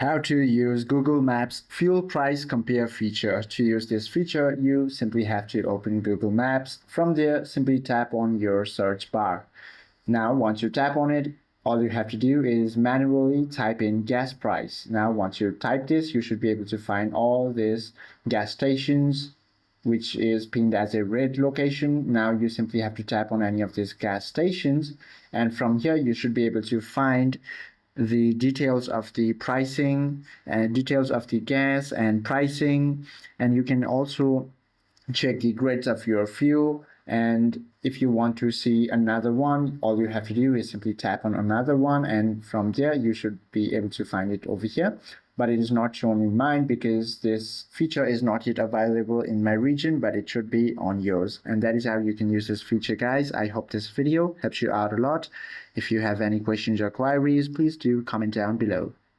How to use Google Maps fuel price compare feature. To use this feature, you simply have to open Google Maps. From there, simply tap on your search bar. Now, once you tap on it, all you have to do is manually type in gas price. Now, once you type this, you should be able to find all these gas stations, which is pinned as a red location. Now you simply have to tap on any of these gas stations, and from here you should be able to find the details of the pricing and details of the gas and pricing, and you can also check the grades of your fuel. And if you want to see another one, all you have to do is simply tap on another one, and from there you should be able to find it over here. But it is not shown in mine because this feature is not yet available in my region, but it should be on yours. And that is how you can use this feature, guys. I hope this video helps you out a lot. If you have any questions or queries, please do comment down below.